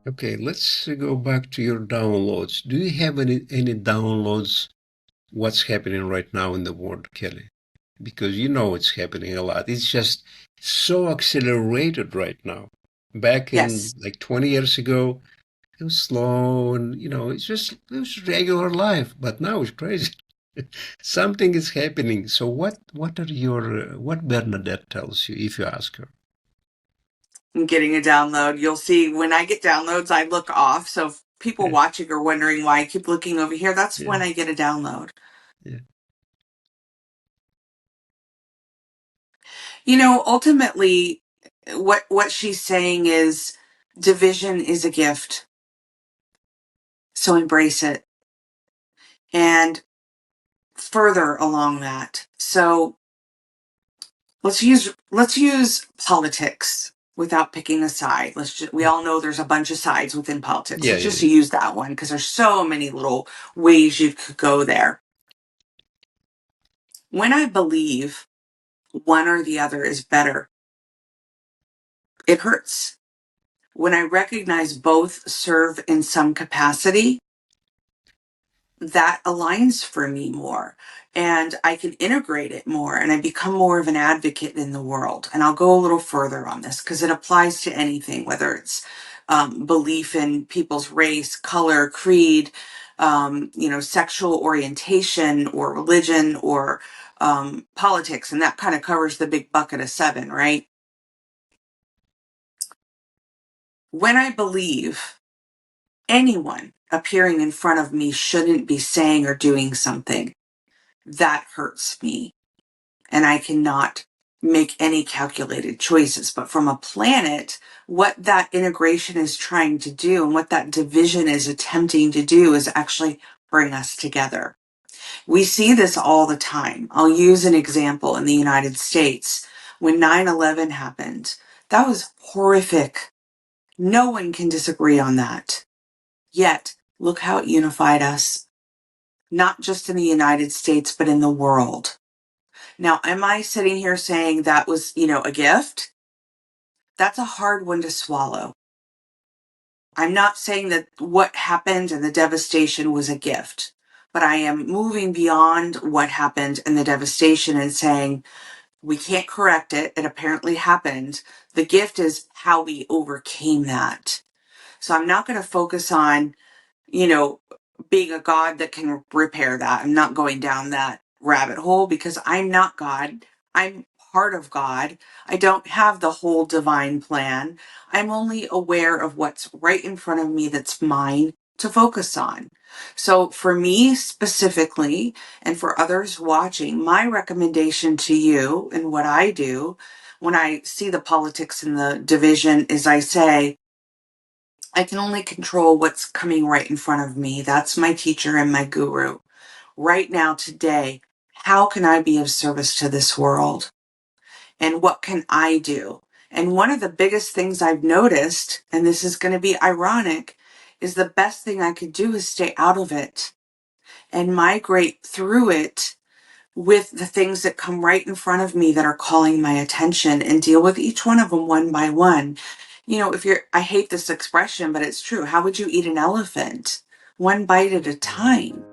Okay, let's go back to your downloads. Do you have any downloads? What's happening right now in the world, Kelly? Because you know it's happening a lot. It's just so accelerated right now. Back in Yes. like 20 years ago, it was slow and it was regular life. But now it's crazy. Something is happening. So what Bernadette tells you if you ask her? I'm getting a download. You'll see when I get downloads, I look off. So if people Yeah, watching are wondering why I keep looking over here, that's yeah, when I get a download. yeah. Ultimately, what she's saying is division is a gift. So embrace it. And further along that. So let's use politics without picking a side. We all know there's a bunch of sides within politics. Yeah, Let's yeah, just yeah. use that one because there's so many little ways you could go there. When I believe one or the other is better, it hurts. When I recognize both serve in some capacity, that aligns for me more and I can integrate it more and I become more of an advocate in the world. And I'll go a little further on this because it applies to anything, whether it's belief in people's race, color, creed, sexual orientation or religion or politics. And that kind of covers the big bucket of seven, right? When I believe anyone appearing in front of me shouldn't be saying or doing something, that hurts me. And I cannot make any calculated choices. But from a planet, what that integration is trying to do and what that division is attempting to do is actually bring us together. We see this all the time. I'll use an example in the United States. When 9/11 happened, that was horrific. No one can disagree on that. Yet, look how it unified us, not just in the United States, but in the world. Now, am I sitting here saying that was, a gift? That's a hard one to swallow. I'm not saying that what happened and the devastation was a gift, but I am moving beyond what happened and the devastation and saying we can't correct it. It apparently happened. The gift is how we overcame that. So I'm not going to focus on, you know, being a God that can repair that. I'm not going down that rabbit hole because I'm not God. I'm part of God. I don't have the whole divine plan. I'm only aware of what's right in front of me that's mine to focus on. So, for me specifically, and for others watching, my recommendation to you and what I do when I see the politics and the division is I say, I can only control what's coming right in front of me. That's my teacher and my guru. Right now, today, how can I be of service to this world? And what can I do? And one of the biggest things I've noticed, and this is going to be ironic, is the best thing I could do is stay out of it and migrate through it with the things that come right in front of me that are calling my attention and deal with each one of them one by one. If you're, I hate this expression, but it's true. How would you eat an elephant? One bite at a time.